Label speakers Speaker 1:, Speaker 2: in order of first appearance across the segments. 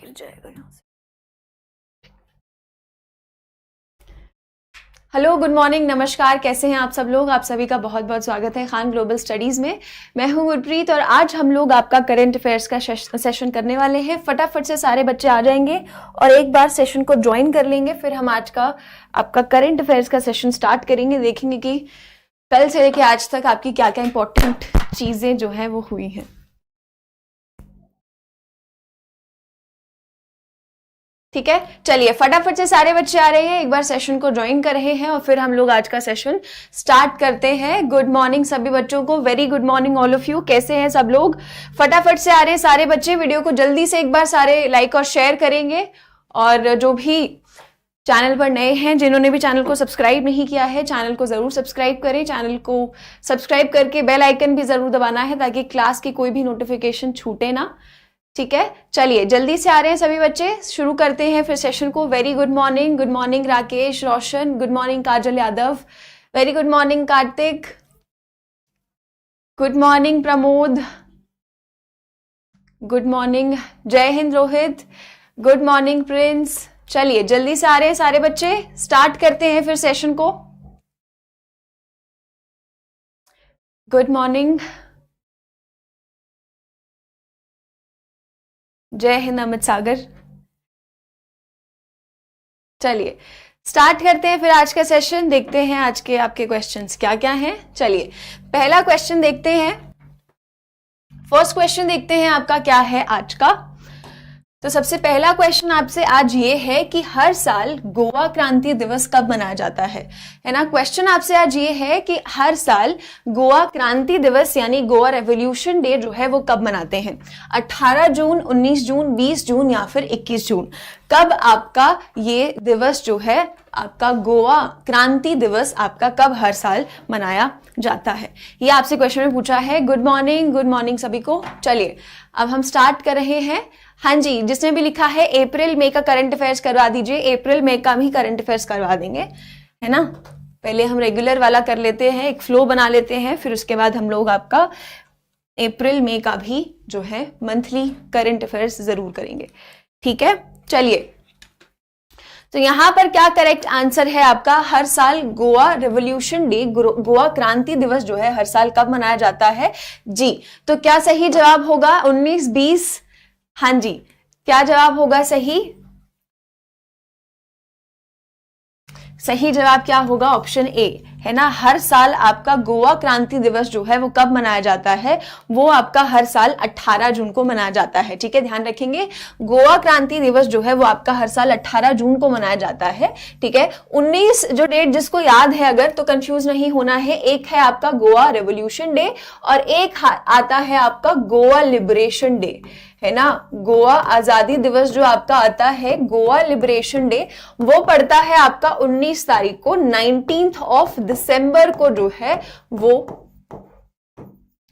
Speaker 1: गिर जाएगा यहाँ से। हेलो, गुड मॉर्निंग, नमस्कार, कैसे हैं आप सब लोग। आप सभी का बहुत बहुत स्वागत है खान ग्लोबल स्टडीज में। मैं हूं गुरप्रीत और आज हम लोग आपका करंट अफेयर्स का सेशन करने वाले हैं। फटाफट से सारे बच्चे आ जाएंगे और एक बार सेशन को ज्वाइन कर लेंगे, फिर हम आज का आपका करंट अफेयर्स का सेशन स्टार्ट करेंगे। देखेंगे कि कल से लेके आज तक आपकी क्या क्या इंपॉर्टेंट चीजें जो है वो हुई हैं। ठीक है, चलिए फटाफट से सारे बच्चे आ रहे हैं, एक बार सेशन को ज्वाइन कर रहे हैं और फिर हम लोग आज का सेशन स्टार्ट करते हैं। गुड मॉर्निंग सभी बच्चों को, very good morning all of you. कैसे हैं सब लोग? फटाफट से आ रहे हैं सारे बच्चे। वीडियो को जल्दी से एक बार सारे लाइक और शेयर करेंगे और जो भी चैनल पर नए हैं, जिन्होंने भी चैनल को सब्सक्राइब नहीं किया है, चैनल को जरूर सब्सक्राइब करें। चैनल को सब्सक्राइब करके बेल आइकन भी जरूर दबाना है ताकि क्लास की कोई भी नोटिफिकेशन छूटे ना। ठीक है, चलिए जल्दी से आ रहे हैं सभी बच्चे, शुरू करते हैं फिर सेशन को। Very good morning Rakesh, Roshan, good morning Kajal Yadav, very good morning Kartik, good morning Pramod, good morning, जय हिंद रोहित, गुड मॉर्निंग प्रिंस। चलिए जल्दी से आ रहे हैं सारे बच्चे, स्टार्ट करते हैं फिर सेशन को। गुड मॉर्निंग, जय हिंद अमित सागर। चलिए स्टार्ट करते हैं फिर आज का सेशन। देखते हैं आज के आपके क्वेश्चंस क्या क्या हैं। चलिए पहला क्वेश्चन देखते हैं, फर्स्ट क्वेश्चन देखते हैं आपका क्या है आज का। तो सबसे पहला क्वेश्चन आपसे आज ये है कि हर साल गोवा क्रांति दिवस कब मनाया जाता है ना। क्वेश्चन आपसे आज ये है कि हर साल गोवा क्रांति दिवस यानी गोवा रेवोल्यूशन डे जो है वो कब मनाते हैं। 18 जून, 19 जून, 20 जून या फिर 21 जून। कब आपका ये दिवस जो है, आपका गोवा क्रांति दिवस आपका कब हर साल मनाया जाता है, ये आपसे क्वेश्चन में पूछा है। गुड मॉर्निंग सभी को। चलिए अब हम स्टार्ट कर रहे हैं। हाँ जी, जिसने भी लिखा है अप्रैल मई का करंट अफेयर्स करवा दीजिए। अप्रैल मई का भी करंट अफेयर्स करवा देंगे, है ना। पहले हम रेगुलर वाला कर लेते हैं, एक फ्लो बना लेते हैं, फिर उसके बाद हम लोग आपका अप्रैल मई का भी जो है मंथली करंट अफेयर्स जरूर करेंगे। ठीक है, चलिए तो यहां पर क्या करेक्ट आंसर है आपका। हर साल गोवा रेवोल्यूशन डे, गोवा क्रांति दिवस जो है हर साल कब मनाया जाता है जी। तो क्या सही जवाब होगा 19, 20? हाँ जी, क्या जवाब होगा सही? सही जवाब क्या होगा? ऑप्शन ए, है ना। हर साल आपका गोवा क्रांति दिवस जो है वो कब मनाया जाता है, वो आपका हर साल 18 जून को मनाया जाता है। ठीक है, ध्यान रखेंगे, गोवा क्रांति दिवस जो है वो आपका हर साल 18 जून को मनाया जाता है। ठीक है, 19 जो डेट जिसको याद है अगर, तो कंफ्यूज नहीं होना है। एक है आपका गोवा रेवोल्यूशन डे और एक आता है आपका गोवा लिबरेशन डे, है ना। गोवा आजादी दिवस जो आपका आता है, गोवा लिबरेशन डे, वो पड़ता है आपका 19 तारीख को, 19th ऑफ दिसंबर को जो है वो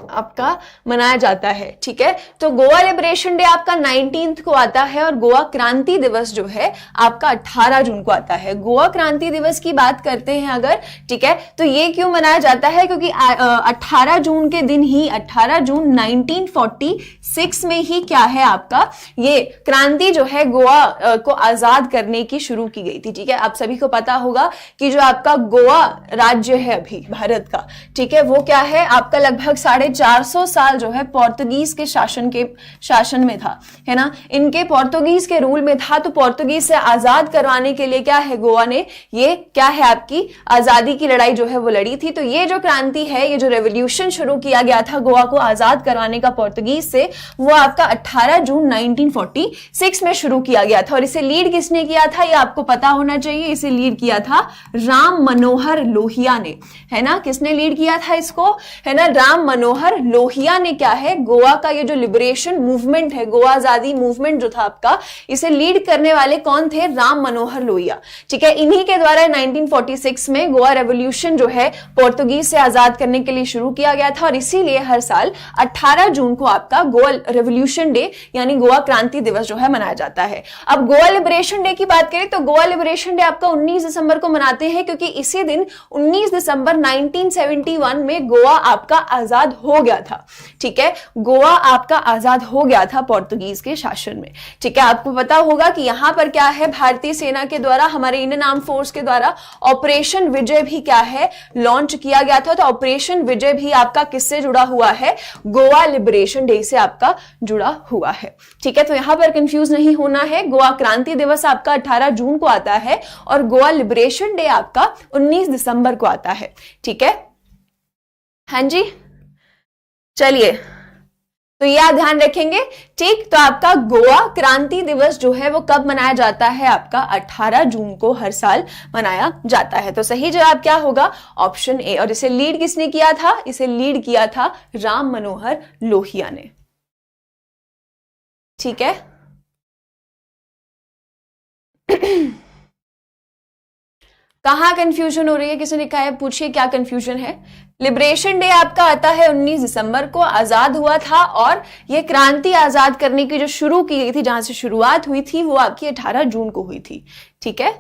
Speaker 1: आपका मनाया जाता है। ठीक है, तो गोवा लिबरेशन डे आपका 19th को आता है और गोवा क्रांति दिवस जो है आपका 18 जून को आता है। गोवा क्रांति दिवस की बात करते हैं अगर, ठीक है, तो ये क्यों मनाया जाता है, क्योंकि 18 जून के दिन ही, 18 जून 1946 में ही क्या है आपका ये क्रांति जो है गोवा को आजाद करने की शुरू की गई थी। ठीक है, आप सभी को पता होगा कि जो आपका गोवा राज्य है अभी भारत का, ठीक है, वो क्या है आपका लगभग 450 साल जो है पोर्तुगीज के शासन में था, है ना। इनके पोर्तुगीज के रूल में था, तो पोर्तुगीज से आजाद करवाने के लिए क्या है, गोवा ने ये क्या है आपकी आजादी की लड़ाई जो है वो लड़ी थी। तो ये जो क्रांति है, ये जो रेवोल्यूशन शुरू किया गया था गोवा को आजाद करवाने का पोर्तुगीज से, वो आपका 18 जून 1946 में शुरू किया गया था। और इसे लीड किसने किया था, ये आपको पता होना चाहिए। इसे लीड किया था राम मनोहर लोहिया ने, है ना। किसने लीड किया था इसको, है ना, राम मनोहर लोहिया ने क्या है, गोवा का ये जो लिबरेशन मूवमेंट है, गोवा आजादी मूवमेंट जो था आपका, इसे लीड करने वाले कौन थे, राम मनोहर लोहिया। ठीक है, इन्हीं के द्वारा 1946 में गोवा रेवोल्यूशन जो है पोर्तुगीज से आजाद करने के लिए शुरू किया गया था। और इसीलिए हर साल 18 जून को आपका गोवा रेवोल्यूशन डे यानी गोवा क्रांति दिवस जो है मनाया जाता है। अब गोवा लिबरेशन डे की बात करें तो गोवा लिबरेशन डे आपका 19 दिसंबर को मनाते हैं, क्योंकि इसी दिन 19 दिसंबर 1971 में गोवा आपका आजाद हो गया था, ठीक है, गोवा आपका आजाद हो गया था पोर्तुगीज के शासन में, ठीक है। आपको पता होगा कि यहां पर क्या है, भारतीय सेना के द्वारा, हमारे इंडियन आर्म फोर्स के द्वारा ऑपरेशन विजय भी क्या है, लॉन्च किया गया था। तो ऑपरेशन विजय भी आपका किससे जुड़ा हुआ है, गोवा लिबरेशन डे से आपका जुड़ा हुआ है, ठीक है। तो यहां पर कंफ्यूज नहीं होना है, गोवा क्रांति दिवस आपका 18 जून को आता है और गोवा लिबरेशन डे आपका 19 दिसंबर को आता है, ठीक है। हाँ जी, चलिए, तो ये आप ध्यान रखेंगे, ठीक। तो आपका गोवा क्रांति दिवस जो है वो कब मनाया जाता है, आपका 18 जून को हर साल मनाया जाता है। तो सही जवाब क्या होगा, ऑप्शन ए। और इसे लीड किसने किया था, इसे लीड किया था राम मनोहर लोहिया ने, ठीक है। कहां कंफ्यूजन हो रही है, किसी ने कहा है, पूछिए क्या कंफ्यूजन है। लिबरेशन डे आपका आता है 19 दिसंबर को, आजाद हुआ था, और ये क्रांति आजाद करने की जो शुरू की गई थी, जहां से शुरुआत हुई थी, वो आपकी 18 जून को हुई थी, ठीक है।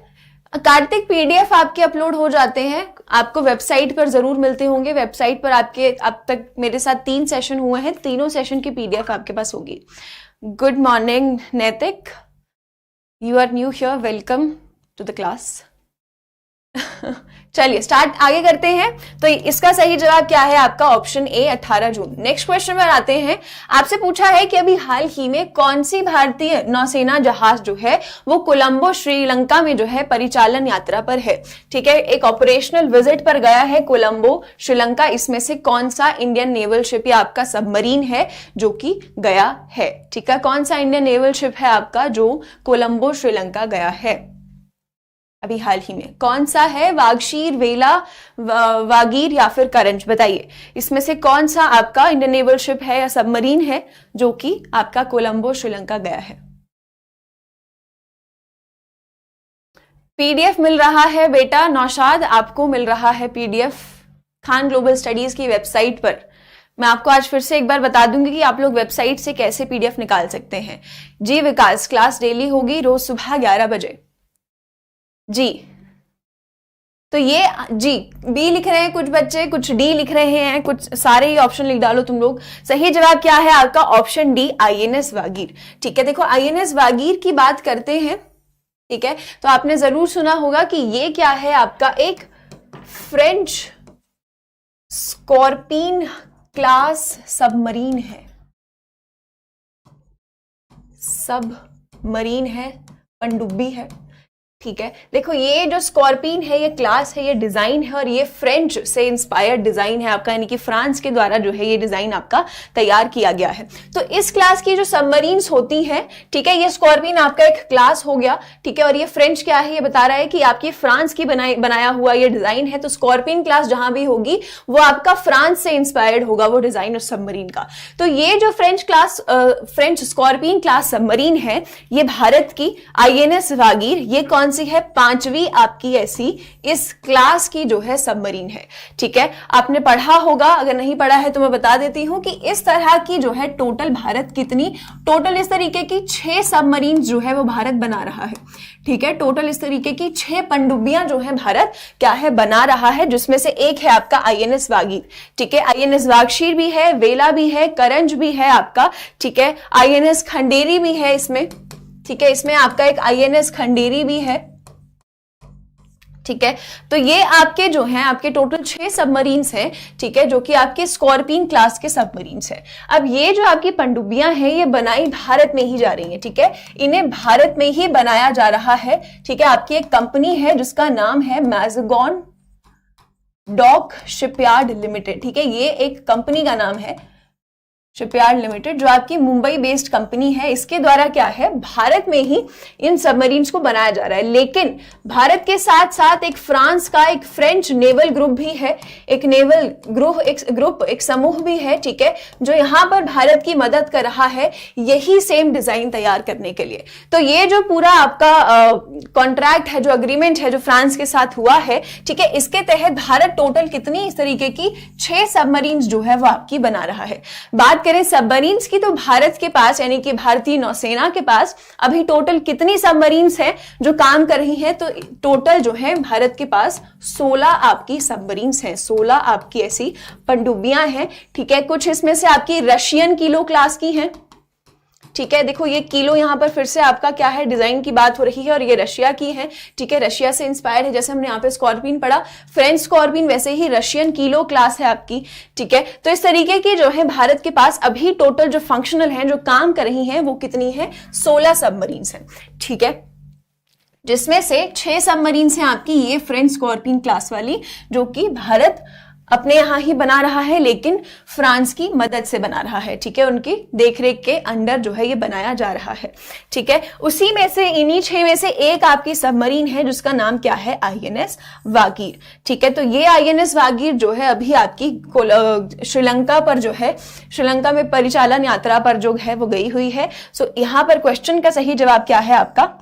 Speaker 1: कार्तिक पीडीएफ आपके अपलोड हो जाते हैं, आपको वेबसाइट पर जरूर मिलते होंगे। वेबसाइट पर आपके अब तक मेरे साथ 3 सेशन हुए हैं, तीनों सेशन की पीडीएफ आपके पास होगी। Good morning Naitik, you are new here, welcome to the class. चलिए स्टार्ट आगे करते हैं। तो इसका सही जवाब क्या है, आपका option A 18 June. Next question पर आते हैं। आपसे पूछा है कि अभी हाल ही में कौन सी भारतीय नौसेना जहाज जो है वो कोलंबो श्रीलंका में जो है परिचालन यात्रा पर है, ठीक है, एक ऑपरेशनल विजिट पर गया है कोलंबो श्रीलंका। इसमें से कौन सा इंडियन नेवल शिप या आपका सबमरीन है जो कि गया है, ठीक है, कौन सा इंडियन नेवल शिप है आपका जो कोलंबो श्रीलंका गया है अभी हाल ही में, कौन सा है, वागशीर, वेला, वागीर या फिर करंज, बताइए इसमें से कौन सा आपका इंडियन नेवल शिप है या सबमरीन है जो कि आपका कोलंबो श्रीलंका गया है। पीडीएफ मिल रहा है बेटा नौशाद, आपको मिल रहा है पीडीएफ खान ग्लोबल स्टडीज की वेबसाइट पर। मैं आपको आज फिर से एक बार बता दूंगी कि आप लोग वेबसाइट से कैसे पीडीएफ निकाल सकते हैं। जी विकास, क्लास डेली होगी रोज सुबह 11 बजे जी। तो ये जी बी लिख रहे हैं कुछ बच्चे, कुछ डी लिख रहे हैं, कुछ सारे ही ऑप्शन लिख डालो तुम लोग। सही जवाब क्या है आपका, ऑप्शन डी आईएनएस वागीर, ठीक है। देखो आईएनएस वागीर की बात करते हैं, ठीक है, तो आपने जरूर सुना होगा कि ये क्या है, आपका एक फ्रेंच स्कॉर्पिन क्लास सबमरीन है, सबमरीन है, पनडुब्बी है, ठीक है। देखो ये जो स्कॉर्पिन है, ये क्लास है, ये डिजाइन है, और ये फ्रेंच से इंस्पायर्ड डिजाइन है आपका, यानी कि फ्रांस के द्वारा जो है ये डिजाइन आपका तैयार किया गया है। तो इस क्लास की जो सबमरीन्स होती हैं, ठीक है, ये स्कॉर्पिन आपका एक क्लास हो गया, ठीक है, और ये फ्रेंच क्या है, ये बता रहा है कि आपकी फ्रांस की बनाया हुआ ये डिजाइन है। तो स्कॉर्पिन क्लास जहां भी होगी वो आपका फ्रांस से इंस्पायर्ड होगा वो डिजाइन उस सबमरीन का। तो ये जो फ्रेंच स्कॉर्पिन क्लास सबमरीन है, ये भारत की आईएनएस वागीर, ये कौन सी है, 5वीं आपकी ऐसी इस क्लास की जो है सबमरीन है, ठीक है। आपने पढ़ा होगा, अगर नहीं पढ़ा है तो मैं बता देती हूं कि इस तरह की जो है टोटल भारत कितनी, टोटल इस तरीके की 6 सबमरीन जो है वो भारत बना रहा है, ठीक है। टोटल इस तरीके की 6 पनडुब्बियां जो है भारत क्या है बना रहा है, जिसमें से एक है आपका आईएनएस वागीर, ठीक है, आईएनएस वागशीर भी है, वेला भी है, करंज भी है आपका, ठीक है, आईएनएस खंडेरी भी है इसमें, ठीक है, इसमें आपका एक आईएनएस खंडेरी भी है, ठीक है। तो ये आपके जो हैं आपके टोटल 6 सबमरीन्स हैं, ठीक है, जो कि आपके स्कॉर्पिन क्लास के सबमरीन्स हैं। अब ये जो आपकी पनडुब्बियां हैं ये बनाई भारत में ही जा रही हैं, ठीक है, इन्हें भारत में ही बनाया जा रहा है, ठीक है। आपकी एक कंपनी है जिसका नाम है मैज़गॉन डॉक शिपयार्ड लिमिटेड, ठीक है, ये एक कंपनी का नाम है शिपयार्ड लिमिटेड, जो आपकी मुंबई बेस्ड कंपनी है। इसके द्वारा क्या है, भारत में ही इन सबमरीन्स को बनाया जा रहा है। लेकिन भारत के साथ साथ एक फ्रांस का एक फ्रेंच नेवल ग्रुप भी है, एक नेवल ग्रुप एक समूह भी है, ठीक है, जो यहां पर भारत की मदद कर रहा है यही सेम डिजाइन तैयार करने के लिए। तो ये जो पूरा आपका कॉन्ट्रैक्ट है, जो अग्रीमेंट है, जो फ्रांस के साथ हुआ है, ठीक है, इसके तहत भारत टोटल कितनी इस तरीके की 6 सबमरीन्स जो है वो आपकी बना रहा है। बात करें सबमरीन्स की, तो भारत के पास यानी कि भारतीय नौसेना के पास अभी टोटल कितनी सबमरीन्स हैं जो काम कर रही हैं? तो टोटल जो है भारत के पास 16 आपकी सबमरीन्स हैं, 16 आपकी ऐसी पनडुब्बियां हैं। ठीक है, कुछ इसमें से आपकी रशियन किलो क्लास की हैं। ठीक है, देखो ये किलो यहां पर फिर से आपका क्या है, डिजाइन की बात हो रही है और ये रशिया की है। ठीक है, रशिया से इंस्पायर्ड है, जैसे हमने यहाँ पे स्कॉर्पिन पढ़ा फ्रेंच स्कॉर्पिन, वैसे ही रशियन किलो क्लास है आपकी। ठीक है, तो इस तरीके की जो है भारत के पास अभी टोटल जो फंक्शनल है, जो काम कर रही है, वो कितनी है? 16 सबमरीन्स है। ठीक है, जिसमें से 6 सबमरीन्स हैं आपकी ये फ्रेंच स्कॉर्पिन क्लास वाली, जो कि भारत अपने यहां ही बना रहा है लेकिन फ्रांस की मदद से बना रहा है। ठीक है, उनकी देखरेख के अंडर जो है ये बनाया जा रहा है। ठीक है, उसी में से इन्हीं 6 में से एक आपकी सबमरीन है जिसका नाम क्या है? आईएनएस वागीर। ठीक है, तो ये आईएनएस वागीर जो है अभी आपकी श्रीलंका पर जो है, श्रीलंका में परिचालन यात्रा पर जो है वो गई हुई है। सो यहां पर क्वेश्चन का सही जवाब क्या है आपका?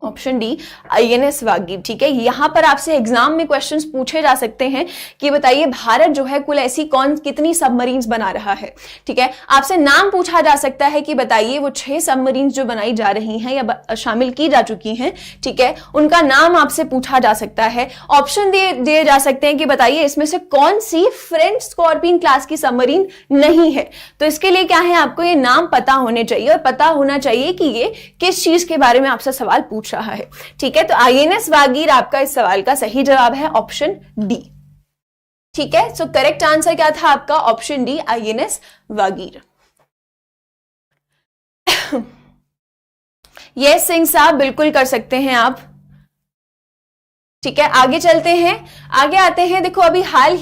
Speaker 1: Option D, INS Vagir. ठीक है, यहां पर आपसे एग्जाम में क्वेश्चंस पूछे जा सकते हैं कि बताइए भारत जो है कुल ऐसी कितनी सबमरीन्स बना रहा है। ठीक है, आपसे नाम पूछा जा सकता है कि बताइए वो 6 सबमरीन्स जो बनाई जा रही हैं या शामिल की जा चुकी हैं, ठीक है, उनका नाम आपसे पूछा जा सकता है। ऑप्शन दिए जा सकते हैं कि बताइए इसमें से कौन सी फ्रेंच स्कॉर्पिन क्लास की सबमरीन नहीं है। तो इसके लिए क्या है, आपको ये नाम पता होने चाहिए और पता होना चाहिए कि ये किस चीज के बारे में आपसे सवाल पूछ रहा है। ठीक है, तो आईएनएस वागीर आपका इस सवाल का सही जवाब है ऑप्शन डी। ठीक है, सो करेक्ट आंसर क्या था आपका? Option D, INS Vagir. Yes Singh साहब, बिल्कुल कर सकते हैं आप। ठीक है, आगे चलते हैं, आगे आते हैं। देखो अभी हाल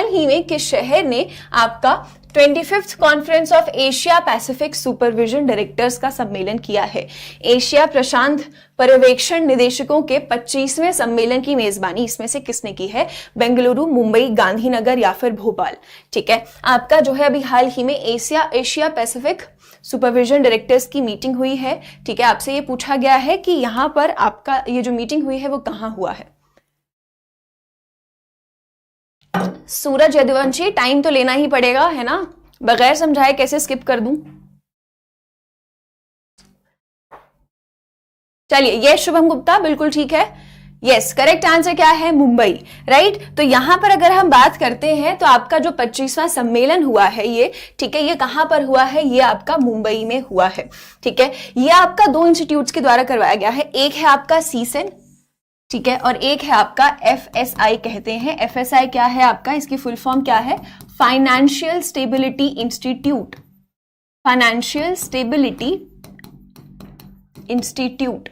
Speaker 1: ही में किस शहर ने आपका 25th conference of Asia Pacific supervision directors का सम्मेलन किया है? एशिया प्रशांत पर्यवेक्षण निदेशकों के 25वें सम्मेलन की मेजबानी इसमें से किसने की है? बेंगलुरु, मुंबई, गांधीनगर या फिर भोपाल। ठीक है, आपका जो है अभी हाल ही में एशिया पैसिफिक सुपरविजन डायरेक्टर्स की मीटिंग हुई है। ठीक है, आपसे ये पूछा गया है कि यहां पर आपका ये जो मीटिंग हुई है वो कहां हुआ है? सूरज यदुवंशी, टाइम तो लेना ही पड़ेगा है ना, बगैर समझाए कैसे स्किप कर दूं? चलिए, ये शुभम गुप्ता, बिल्कुल ठीक है। यस, करेक्ट आंसर क्या है? मुंबई, राइट। तो यहां पर अगर हम बात करते हैं तो आपका जो 25वां सम्मेलन हुआ है ये, ठीक है, ये कहां पर हुआ है? ये आपका मुंबई में हुआ है। ठीक है, ये आपका 2 इंस्टीट्यूट्स के द्वारा करवाया गया है। एक है आपका सीसेन, ठीक है, और एक है आपका एफएसआई कहते हैं। एफएसआई क्या है आपका? इसकी फुल फॉर्म क्या है? Financial stability institute, financial stability institute.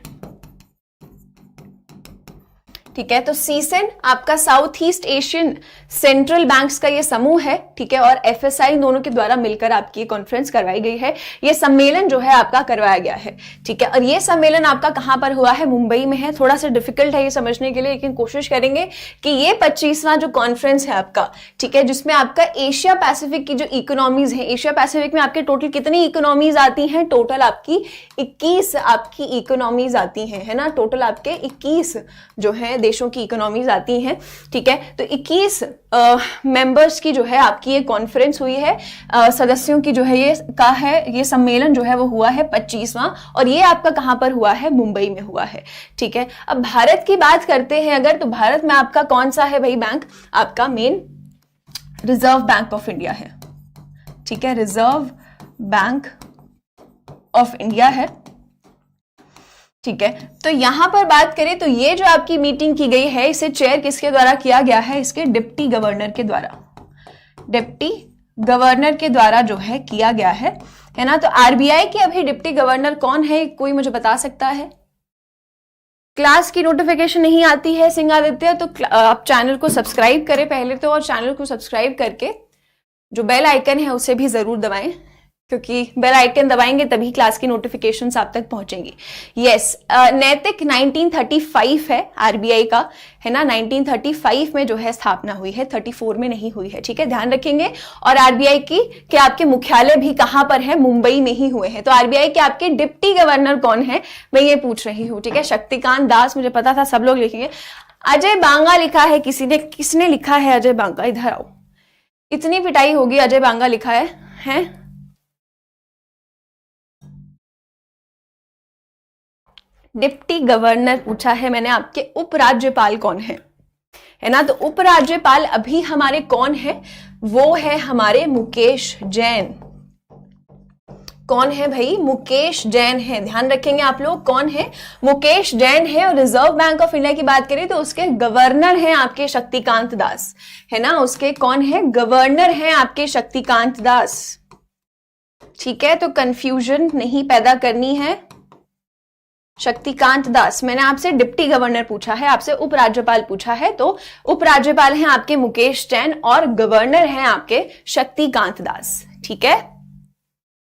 Speaker 1: ठीक है, तो सीसेन आपका south east Asian central banks का ये समूह है। ठीक है, और एफएसआई दोनों के द्वारा मिलकर आपकी कॉन्फ्रेंस करवाई गई है। ये सम्मेलन जो है आपका करवाया गया है। ठीक है, और ये सम्मेलन आपका कहां पर हुआ है? मुंबई में है। थोड़ा सा डिफिकल्ट है ये समझने के लिए, लेकिन कोशिश करेंगे कि ये 25वां जो कॉन्फ्रेंस है आपका, ठीक है, जिसमें आपका एशिया पैसिफिक की जो इकोनॉमीज है, एशिया पैसिफिक में आपके टोटल कितनी इकोनॉमीज आती हैं? टोटल आपकी 21 आपकी इकोनॉमीज आती हैं, है ना। टोटल आपके 21 जो है देशों की इकोनॉमीज आती हैं। ठीक है, तो 21 मेंबर्स की जो है आपकी ये कॉन्फ्रेंस हुई है, सदस्यों की जो है ये सम्मेलन जो है वो हुआ है 25वां, और ये आपका कहां पर हुआ है? मुंबई में हुआ है। ठीक है, अब भारत की बात करते हैं अगर, तो भारत में आपका कौन सा है भाई बैंक? आपका main reserve bank of India है। ठीक है, रिजर्व बैंक ऑफ इंडिया है। ठीक है, तो यहां पर बात करें तो ये जो आपकी मीटिंग की गई है, इसे चेयर किसके द्वारा किया गया है? इसके डिप्टी गवर्नर के द्वारा, डिप्टी गवर्नर के द्वारा जो है किया गया है ना। तो आरबीआई के अभी डिप्टी गवर्नर कौन है? कोई मुझे बता सकता है? क्लास की नोटिफिकेशन नहीं आती है सिंह आदित्य, तो आप चैनल को सब्सक्राइब करें पहले तो, और चैनल को सब्सक्राइब करके जो बेल आइकन है उसे भी जरूर दबाएं, क्योंकि बेल आइकन दबाएंगे तभी क्लास की नोटिफिकेशंस आप तक पहुंचेंगी। यस, नैतिक 1935 है आरबीआई का, है ना। 1935 में जो है स्थापना हुई है, 34 में नहीं हुई है। ठीक है, ध्यान रखेंगे। और आरबीआई की के आपके मुख्यालय भी कहां पर है? मुंबई में ही हुए हैं। तो आरबीआई के आपके डिप्टी गवर्नर कौन है, मैं ये पूछ रही हूँ। ठीक है, शक्तिकांत दास, मुझे पता था सब लोग लिखेंगे। अजय बांगा लिखा है किसी ने, किसने लिखा है अजय बांगा? इधर आओ। इतनी पिटाई होगी, अजय बांगा लिखा है, हैं? डिप्टी गवर्नर पूछा है मैंने आपके, उपराज्यपाल कौन है ना? तो उपराज्यपाल अभी हमारे कौन है? वो है हमारे मुकेश जैन। कौन है भाई? मुकेश जैन है। ध्यान रखेंगे आप लोग, कौन है? मुकेश जैन है। और रिजर्व बैंक ऑफ इंडिया की बात करें तो उसके गवर्नर हैं आपके शक्तिकांत दास, है ना? उसके कौन है? गवर्नर हैं आपके शक्तिकांत दास। ठीक है, तो कंफ्यूजन नहीं पैदा करनी है। शक्तिकांत दास, मैंने आपसे डिप्टी गवर्नर पूछा है, आपसे उपराज्यपाल पूछा है, तो उपराज्यपाल हैं आपके मुकेश जैन और गवर्नर हैं आपके शक्तिकांत दास। ठीक है,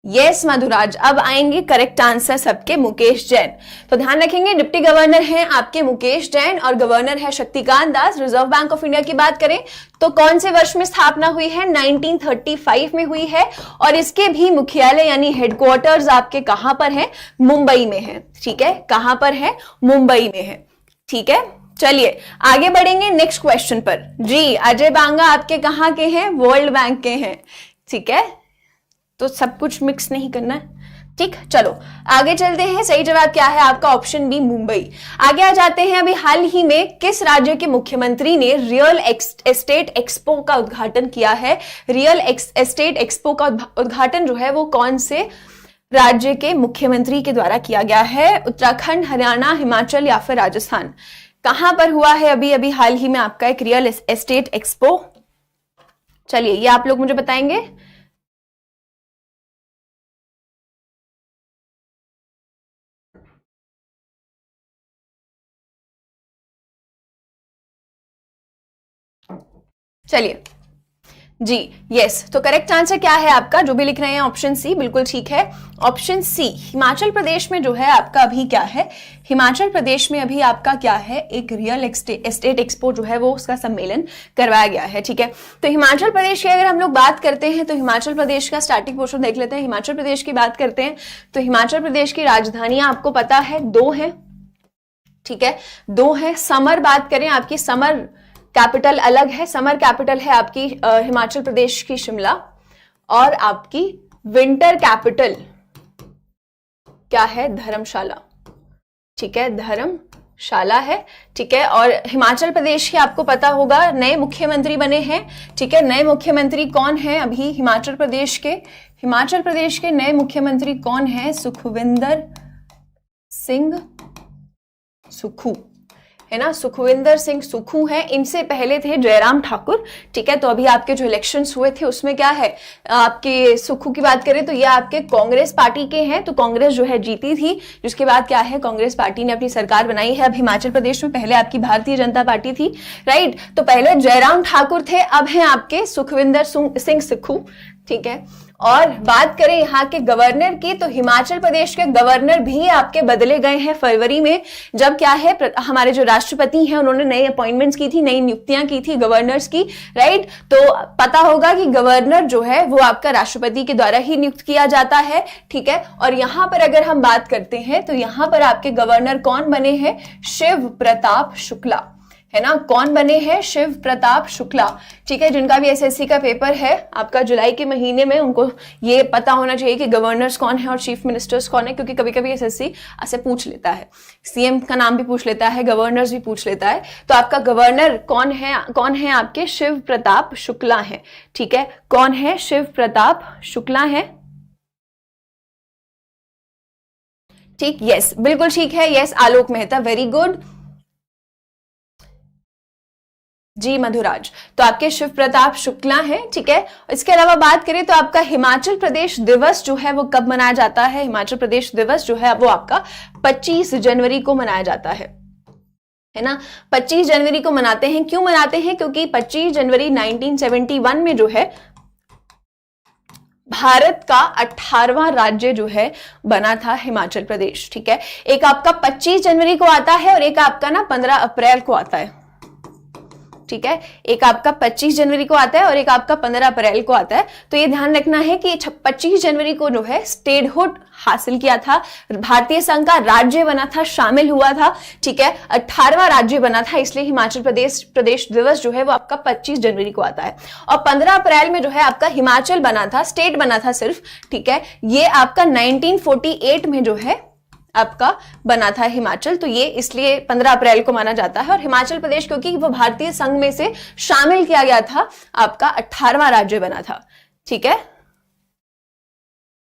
Speaker 1: यस मधुराज, अब आएंगे करेक्ट आंसर सबके, मुकेश जैन। तो ध्यान रखेंगे, डिप्टी गवर्नर हैं आपके मुकेश जैन और गवर्नर है Shaktikanta Das. Reserve bank of India की बात करें तो कौन से वर्ष में स्थापना हुई है? 1935 में हुई है। और इसके भी मुख्यालय यानी हेडक्वार्टर्स आपके कहां पर है? मुंबई में है। ठीक है, कहां पर है? मुंबई में है। ठीक है, चलिए आगे बढ़ेंगे नेक्स्ट क्वेश्चन पर। जी, अजय बांगा आपके कहां के हैं? वर्ल्ड बैंक के हैं। ठीक है, तो सब कुछ मिक्स नहीं करना है। ठीक, चलो आगे चलते हैं। सही जवाब क्या है आपका? Option B, Mumbai. आगे आ जाते हैं, अभी हाल ही में किस राज्य के मुख्यमंत्री ने रियल एस्टेट एक्सपो का उद्घाटन किया है? रियल एस्टेट एक्सपो का उद्घाटन जो है वो कौन से राज्य के मुख्यमंत्री के द्वारा किया गया है? उत्तराखंड, हरियाणा, हिमाचल या फिर राजस्थान? कहां पर हुआ है अभी अभी हाल ही में आपका एक रियल एस्टेट एक्सपो? चलिए ये आप लोग मुझे बताएंगे। चलिए जी, यस, तो करेक्ट आंसर क्या है आपका? जो भी लिख रहे हैं ऑप्शन सी, बिल्कुल ठीक है। ऑप्शन सी, हिमाचल प्रदेश में जो है आपका अभी क्या है? हिमाचल प्रदेश में अभी आपका क्या है? एक रियल एस्टेट एक्सपो जो है वो उसका सम्मेलन करवाया गया है। ठीक है, तो हिमाचल प्रदेश की अगर हम लोग बात करते हैं तो हिमाचल प्रदेश का स्टार्टिंग पोर्शन देख लेते हैं। हिमाचल प्रदेश की बात करते हैं तो हिमाचल प्रदेश की राजधानियां आपको पता है 2 है। ठीक है, 2 है। समर बात करें, आपकी समर कैपिटल अलग है। समर कैपिटल है आपकी हिमाचल प्रदेश की शिमला, और आपकी विंटर कैपिटल क्या है? धर्मशाला। ठीक है, धर्मशाला है। ठीक है, और हिमाचल प्रदेश के आपको पता होगा नए मुख्यमंत्री बने हैं। ठीक है, नए मुख्यमंत्री कौन है अभी हिमाचल प्रदेश के? हिमाचल प्रदेश के नए मुख्यमंत्री कौन है? सुखविंदर सिंह सुक्खू, है ना? सुखविंदर सिंह सुक्खू है। इनसे पहले थे जयराम ठाकुर। ठीक है, तो अभी आपके जो इलेक्शंस हुए थे उसमें क्या है, आपके सुक्खू की बात करें तो ये आपके कांग्रेस पार्टी के हैं, तो कांग्रेस जो है जीती थी। जिसके बाद क्या है, कांग्रेस पार्टी ने अपनी सरकार बनाई है अब हिमाचल प्रदेश में। पहले आपकी भारतीय जनता पार्टी थी, राइट? तो पहले जयराम ठाकुर थे, अब हैं आपके सुखविंदर सिंह सुक्खू। ठीक है, और बात करें यहाँ के गवर्नर की तो हिमाचल प्रदेश के गवर्नर भी आपके बदले गए हैं फरवरी में, जब क्या है हमारे जो राष्ट्रपति हैं उन्होंने नई अपॉइंटमेंट्स की थी, नई नियुक्तियां की थी गवर्नर्स की, राइट? तो पता होगा कि गवर्नर जो है वो आपका राष्ट्रपति के द्वारा ही नियुक्त किया जाता है। ठीक है, और यहां पर अगर हम बात करते हैं तो यहां पर आपके गवर्नर कौन बने हैं? शिव प्रताप शुक्ला, है ना? कौन बने हैं? शिव प्रताप शुक्ला। ठीक है, जिनका भी एसएससी का पेपर है आपका जुलाई के महीने में, उनको ये पता होना चाहिए कि गवर्नर्स कौन है और चीफ मिनिस्टर्स कौन है, क्योंकि कभी कभी एसएससी ऐसे पूछ लेता है, सीएम का नाम भी पूछ लेता है, गवर्नर्स भी पूछ लेता है। तो आपका गवर्नर कौन है? कौन है आपके? शिव प्रताप शुक्ला है। ठीक है, कौन है? शिव प्रताप शुक्ला है। ठीक, यस, बिल्कुल ठीक है। Yes, Alok Mehta, very good जी मधुराज। तो आपके शिव प्रताप शुक्ला हैं। ठीक है, इसके अलावा बात करें तो आपका हिमाचल प्रदेश दिवस जो है वो कब मनाया जाता है? हिमाचल प्रदेश दिवस जो है वो आपका 25 जनवरी को मनाया जाता है ना? 25 जनवरी को मनाते हैं। क्यों मनाते हैं? क्योंकि 25 जनवरी 1971 में जो है भारत का 18वां राज्य जो है बना था हिमाचल प्रदेश। ठीक है, एक आपका 25 जनवरी को आता है और एक आपका ना 15 अप्रैल को आता है। ठीक है, एक आपका 25 जनवरी को आता है और एक आपका 15 अप्रैल को आता है। तो ये ध्यान रखना है कि 25 जनवरी को जो है स्टेटहुड हासिल किया था, भारतीय संघ का राज्य बना था, शामिल हुआ था, ठीक है, 18वां राज्य बना था, इसलिए हिमाचल प्रदेश दिवस जो है वो आपका 25 जनवरी को आता है। और 15 अप्रैल में जो है आपका हिमाचल बना था, स्टेट बना था सिर्फ, ठीक है, ये आपका 1948 में जो है आपका बना था हिमाचल, तो ये इसलिए 15 अप्रैल को माना जाता है। और हिमाचल प्रदेश क्योंकि वो भारतीय संघ में से शामिल किया गया था, आपका 18वां राज्य बना था, ठीक है,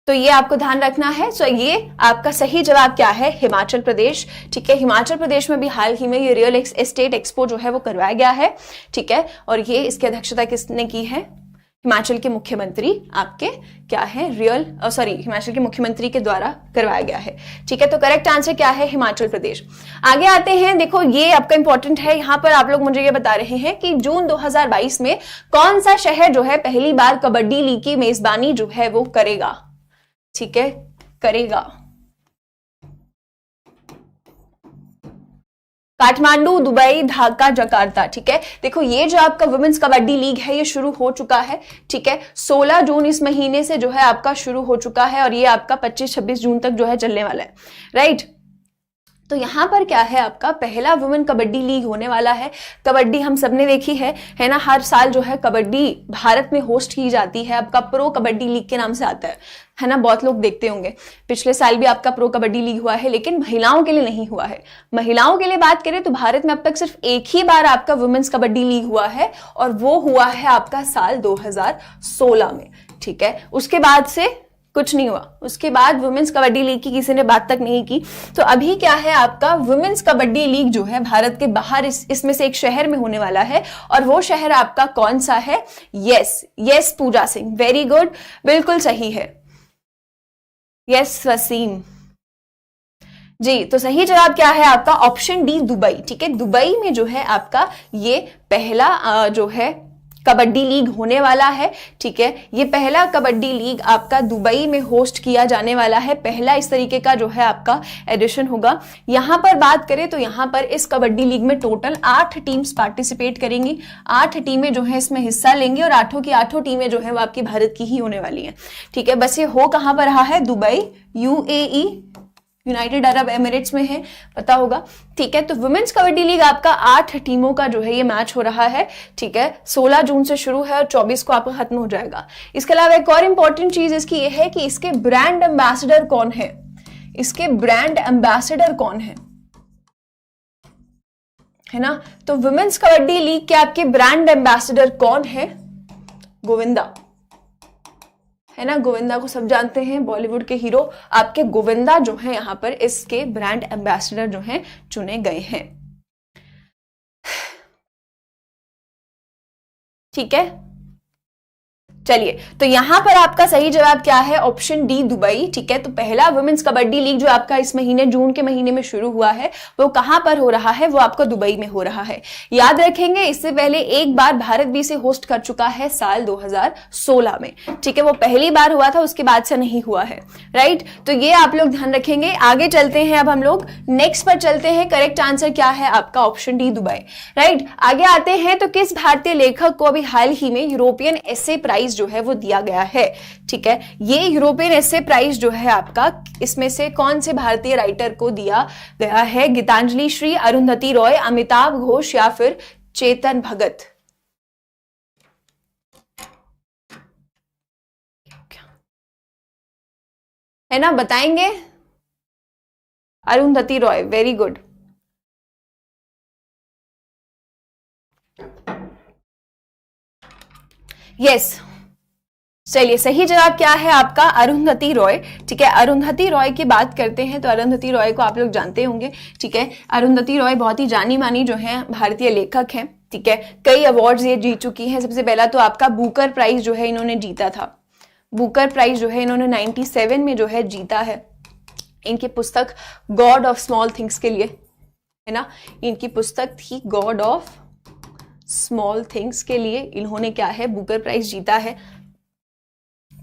Speaker 1: तो ये आपको ध्यान रखना है। सो ये आपका सही जवाब क्या है, हिमाचल प्रदेश, ठीक है। हिमाचल प्रदेश में भी हाल ही में ये रियल एस्टेट एक्सपो जो है वो करवाया गया है, ठीक है, और ये इसकी अध्यक्षता किसने की है, हिमाचल के मुख्यमंत्री आपके क्या है, हिमाचल के मुख्यमंत्री के द्वारा करवाया गया है, ठीक है। तो करेक्ट आंसर क्या है, हिमाचल प्रदेश। आगे आते हैं, देखो ये आपका इंपॉर्टेंट है, यहां पर आप लोग मुझे ये बता रहे हैं कि जून 2022 में कौन सा शहर जो है पहली बार कबड्डी लीग की मेजबानी जो है वो करेगा, ठीक है, करेगा। काठमांडू, दुबई, ढाका, जकार्ता, ठीक है। देखो ये जो आपका वुमेन्स कबड्डी लीग है ये शुरू हो चुका है, ठीक है, 16 जून इस महीने से जो है आपका शुरू हो चुका है और ये आपका 25-26 जून तक जो है चलने वाला है, राइट। तो यहां पर क्या है, आपका पहला वुमेन कबड्डी लीग होने वाला है। कबड्डी हम सबने देखी है ना, हर साल जो है कबड्डी भारत में होस्ट की जाती है, आपका प्रो कबड्डी लीग के नाम से आता है ना, बहुत लोग देखते होंगे। पिछले साल भी आपका प्रो कबड्डी लीग हुआ है, लेकिन महिलाओं के लिए नहीं हुआ है। महिलाओं के लिए बात करें तो भारत में अब तक सिर्फ एक ही बार आपका वुमेन्स कबड्डी लीग हुआ है और वो हुआ है आपका साल 2016 में, ठीक है। उसके बाद से कुछ नहीं हुआ, उसके बाद वुमेन्स कबड्डी लीग की किसी ने बात तक नहीं की। तो अभी क्या है, आपका वुमेन्स कबड्डी लीग जो है भारत के बाहर इसमें से एक शहर में होने वाला है और वो शहर आपका कौन सा है, यस पूजा सिंह, वेरी गुड, बिल्कुल सही है, यस वसीम जी। तो सही जवाब क्या है आपका, ऑप्शन डी, दुबई, ठीक है। दुबई में जो है आपका ये पहला जो है कबड्डी लीग होने वाला है, ठीक है। ये पहला कबड्डी लीग आपका दुबई में होस्ट किया जाने वाला है, पहला इस तरीके का जो है आपका एडिशन होगा। यहां पर बात करें तो यहां पर इस कबड्डी लीग में टोटल 8 टीम्स पार्टिसिपेट करेंगी, 8 टीमें जो है इसमें हिस्सा लेंगी और 8 की 8 टीमें जो है वो आपकी भारत की ही होने वाली हैं, ठीक है। बस ये हो कहां पर रहा है, Dubai, UAE, United Arab Emirates में है, पता होगा, ठीक है। तो वुमेन्स कबड्डी लीग आपका 8 टीमों का जो है ये मैच हो रहा है, ठीक है। 16 जून से शुरू है और 24 को आपका खत्म हो जाएगा। इसके अलावा एक और इंपॉर्टेंट चीज इसकी ये है कि इसके ब्रांड एम्बेसडर कौन है, इसके ब्रांड एम्बेसडर कौन है ना। तो वुमेन्स कबड्डी लीग के आपके ब्रांड एम्बेसडर कौन है, गोविंदा, है ना, गोविंदा को सब जानते हैं, बॉलीवुड के हीरो आपके गोविंदा जो है यहां पर इसके ब्रांड एम्बेसडर जो हैं चुने गए हैं, ठीक है। चलिए, तो यहां पर आपका सही जवाब क्या है, ऑप्शन डी, दुबई, ठीक है। तो पहला वुमेन्स कबड्डी लीग जो आपका इस महीने जून के महीने में शुरू हुआ है वो कहां पर हो रहा है, वो आपको दुबई में हो रहा है। याद रखेंगे इससे पहले एक बार भारत भी इसे होस्ट कर चुका है साल 2016 में, ठीक है, वो पहली बार हुआ था, उसके बाद से नहीं हुआ है, राइट। तो ये आप लोग ध्यान रखेंगे। आगे चलते हैं, अब हम लोग नेक्स्ट पर चलते हैं। करेक्ट आंसर क्या है आपका, ऑप्शन डी, दुबई, राइट। आगे आते हैं, तो किस भारतीय लेखक को अभी हाल ही में यूरोपियन एसे प्राइज जो है वो दिया गया है, ठीक है। ये यूरोपियन एसे प्राइज जो है आपका, इसमें से कौन से भारतीय राइटर को दिया गया है, गीतांजलि श्री, अरुंधति रॉय, अमिताभ घोष या फिर चेतन भगत, है ना, बताएंगे। Arundhati Roy, very good, yes. चलिए, सही जवाब क्या है आपका, अरुंधति रॉय, ठीक है। अरुंधति रॉय की बात करते हैं तो अरुंधति रॉय को आप लोग जानते होंगे, ठीक है। अरुंधति रॉय बहुत ही जानी मानी जो है भारतीय लेखक हैं, ठीक है। कई अवार्ड्स ये जीत चुकी हैं। सबसे पहला तो आपका बुकर प्राइज जो है इन्होंने जीता था, बुकर प्राइज जो है इन्होंने 97 में जो है जीता है। इनकी पुस्तक गॉड ऑफ स्मॉल थिंग्स के लिए, है ना, इनकी पुस्तक थी गॉड ऑफ स्मॉल थिंग्स के लिए इन्होंने क्या है, बुकर प्राइज जीता है,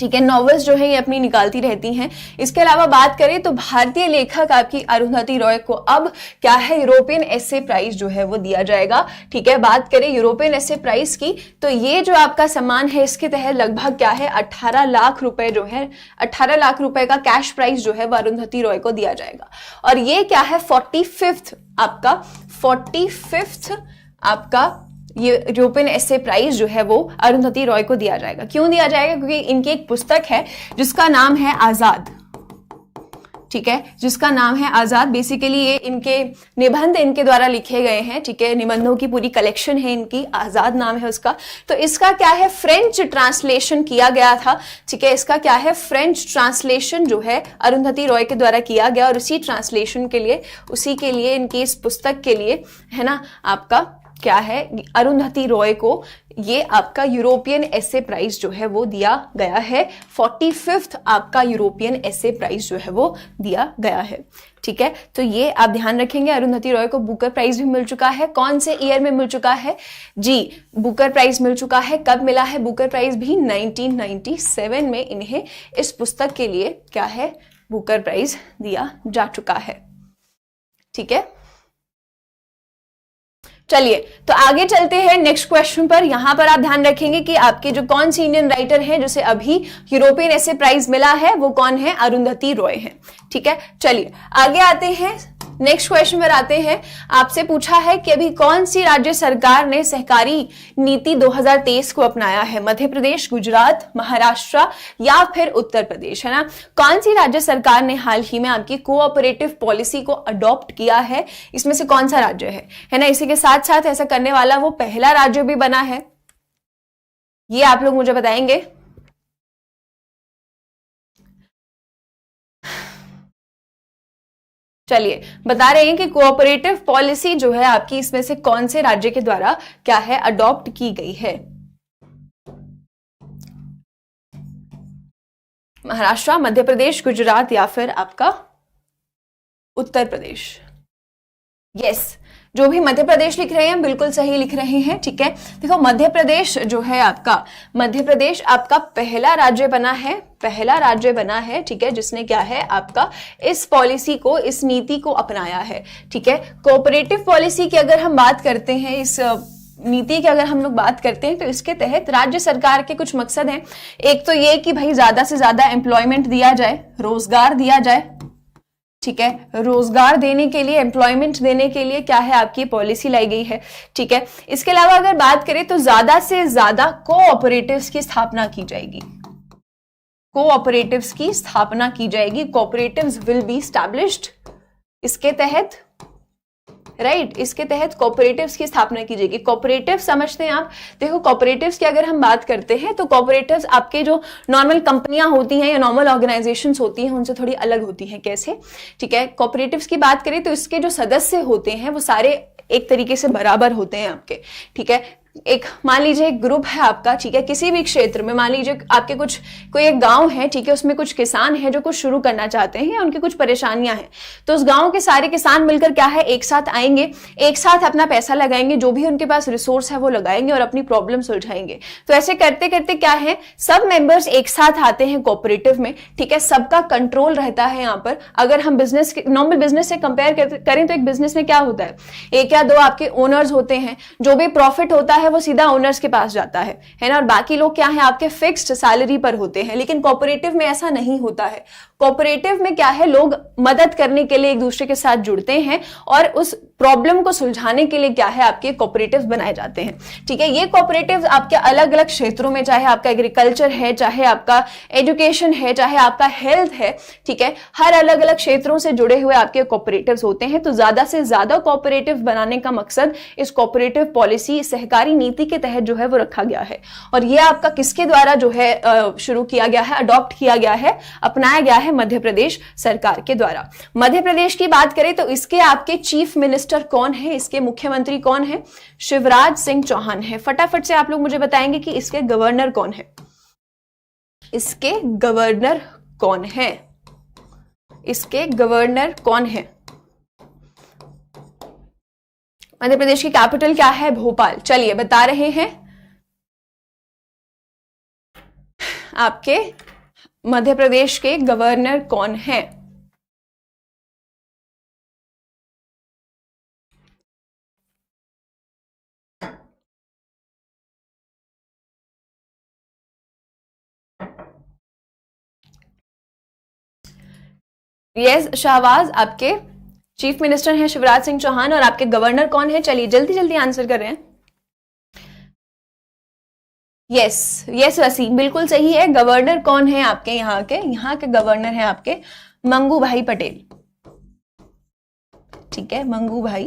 Speaker 1: ठीक है, नॉवेल्स जो है ये अपनी निकालती रहती हैं। इसके अलावा बात करें तो भारतीय लेखक आपकी अरुंधति रॉय को अब क्या है, यूरोपियन एसे प्राइज जो है वो दिया जाएगा। ठीक है, बात करें यूरोपियन एसे प्राइज की तो ये जो आपका सम्मान है इसके तहत लगभग क्या है 18 लाख रुपए जो है, 18 लाख रुपए का कैश प्राइज जो है वो अरुंधति रॉय को दिया जाएगा। और ये क्या है 45th आपका ये यूरोपियन एसे प्राइज जो है वो अरुंधति रॉय को दिया जाएगा। क्यों दिया जाएगा? क्योंकि इनकी एक पुस्तक है जिसका नाम है आजाद। ठीक है, जिसका नाम है आजाद। बेसिकली ये इनके निबंध इनके द्वारा लिखे गए हैं। ठीक है, निबंधों की पूरी कलेक्शन है इनकी, आजाद नाम है उसका। तो इसका क्या है फ्रेंच ट्रांसलेशन किया गया था। ठीक है, इसका क्या है फ्रेंच ट्रांसलेशन जो है अरुंधति रॉय के द्वारा किया गया और उसी ट्रांसलेशन के लिए, उसी के लिए इनकी इस पुस्तक के लिए है ना आपका क्या है अरुंधति रॉय को ये आपका यूरोपियन एसे प्राइज जो है वो दिया गया है। 45th आपका यूरोपियन एसे प्राइज जो है वो दिया गया है। ठीक है, तो ये आप ध्यान रखेंगे। अरुंधति रॉय को बुकर प्राइज भी मिल चुका है। कौन से ईयर में मिल चुका है जी? बुकर प्राइज मिल चुका है। कब मिला है बुकर प्राइज भी? 1997 में इन्हें इस पुस्तक के लिए क्या है बुकर प्राइज दिया जा चुका है। ठीक है, चलिए तो आगे चलते हैं नेक्स्ट क्वेश्चन पर। यहां पर आप ध्यान रखेंगे कि आपके जो कौन सी इंडियन राइटर हैं जिसे अभी यूरोपियन एसे प्राइज मिला है वो कौन है? अरुंधति रॉय है। ठीक है, चलिए आगे आते हैं, नेक्स्ट क्वेश्चन पर आते हैं। आपसे पूछा है कि अभी कौन सी राज्य सरकार ने सहकारी नीति 2023 को अपनाया है? मध्य प्रदेश, गुजरात, महाराष्ट्र या फिर उत्तर प्रदेश, है ना। कौन सी राज्य सरकार ने हाल ही में आपकी कोऑपरेटिव पॉलिसी को अडॉप्ट किया है? इसमें से कौन सा राज्य है ना। इसी के साथ साथ ऐसा करने वाला वो पहला राज्य भी बना है, ये आप लोग मुझे बताएंगे। चलिए बता रहे हैं कि कोऑपरेटिव पॉलिसी जो है आपकी इसमें से कौन से राज्य के द्वारा क्या है अडॉप्ट की गई है? महाराष्ट्र, मध्य प्रदेश, गुजरात या फिर आपका उत्तर प्रदेश। यस, जो भी मध्य प्रदेश लिख रहे हैं बिल्कुल सही लिख रहे हैं। ठीक है, देखो मध्य प्रदेश जो है आपका, मध्य प्रदेश आपका पहला राज्य बना है, पहला राज्य बना है। ठीक है, जिसने क्या है आपका इस पॉलिसी को, इस नीति को अपनाया है। ठीक है, कोऑपरेटिव पॉलिसी की अगर हम बात करते हैं, इस नीति की अगर हम लोग बात करते हैं तो इसके तहत राज्य सरकार के कुछ मकसद हैं। एक तो ये कि भाई ज्यादा से ज्यादा एम्प्लॉयमेंट दिया जाए, रोजगार दिया जाए। ठीक है, रोजगार देने के लिए, एम्प्लॉयमेंट देने के लिए क्या है आपकी पॉलिसी लाई गई है। ठीक है, इसके अलावा अगर बात करें तो ज्यादा से ज्यादा कोऑपरेटिव्स की स्थापना की जाएगी, कोऑपरेटिव्स की स्थापना की जाएगी। कोऑपरेटिव्स विल बी एस्टैब्लिश्ड, इसके तहत राइट, इसके तहत कोऑपरेटिव्स की स्थापना की जाएगी। कोऑपरेटिव समझते हैं आप? देखो कोऑपरेटिव्स की अगर हम बात करते हैं तो कोऑपरेटिव्स आपके जो नॉर्मल कंपनियां होती हैं या नॉर्मल ऑर्गेनाइजेशंस होती हैं उनसे थोड़ी अलग होती हैं। कैसे? ठीक है, कोऑपरेटिव्स की बात करें तो इसके जो सदस्य होते हैं वो सारे एक तरीके से बराबर होते हैं आपके। ठीक है, एक मान लीजिए एक ग्रुप है आपका। ठीक है, किसी भी क्षेत्र में मान लीजिए आपके कुछ कोई एक गांव है। ठीक है, उसमें कुछ किसान हैं जो कुछ शुरू करना चाहते हैं या उनकी कुछ परेशानियां हैं, तो उस गांव के सारे किसान मिलकर क्या है एक साथ आएंगे, एक साथ अपना पैसा लगाएंगे, जो भी उनके पास रिसोर्स है वो लगाएंगे और अपनी प्रॉब्लम सुलझाएंगे। तो ऐसे करते करते क्या है सब मेंबर्स एक साथ आते हैं कोऑपरेटिव में। ठीक है, सबका कंट्रोल रहता है यहाँ पर। अगर हम बिजनेस, नॉर्मल बिजनेस से कंपेयर करें तो एक बिजनेस में क्या होता है, एक या दो आपके ओनर्स होते हैं, जो भी प्रॉफिट होता है वो सीधा ओनर्स के पास जाता है ना, और बाकी लोग क्या है आपके फिक्स्ड सैलरी पर होते हैं। लेकिन कोऑपरेटिव में ऐसा नहीं होता है। कोऑपरेटिव में क्या है लोग मदद करने के लिए एक दूसरे के साथ जुड़ते हैं और उस प्रॉब्लम को सुलझाने के लिए क्या है आपके कोऑपरेटिव्स बनाए जाते हैं। ठीक है, ये कोऑपरेटिव्स आपके अलग अलग क्षेत्रों में, चाहे आपका एग्रीकल्चर है, चाहे आपका एजुकेशन है, चाहे आपका हेल्थ है, ठीक है, हर अलग अलग क्षेत्रों से जुड़े हुए आपके कोऑपरेटिव्स होते हैं। तो ज्यादा से ज्यादा कोऑपरेटिव बनाने का मकसद इस कोऑपरेटिव पॉलिसी, सहकारी नीति के तहत जो है वो रखा गया है। और ये आपका किसके द्वारा जो है शुरू किया गया है, अडॉप्ट किया गया है, अपनाया गया है मध्य प्रदेश सरकार के द्वारा। मध्य प्रदेश की बात करें तो इसके आपके चीफ मिनिस्टर कौन है, इसके मुख्यमंत्री कौन है? शिवराज सिंह चौहान है। फटाफट से आप लोग मुझे बताएंगे कि इसके गवर्नर कौन है, इसके गवर्नर कौन है, इसके गवर्नर कौन है? मध्य प्रदेश की कैपिटल क्या है? भोपाल। चलिए बता रहे हैं आपके मध्य प्रदेश के गवर्नर कौन है? यस शाहबाज, आपके चीफ मिनिस्टर हैं शिवराज सिंह चौहान, और आपके गवर्नर कौन है? चलिए जल्दी जल्दी आंसर कर रहे हैं। यस यस वसीम, बिल्कुल सही है। गवर्नर कौन है आपके यहाँ के गवर्नर हैं आपके मंगू भाई पटेल। ठीक है, मंगू भाई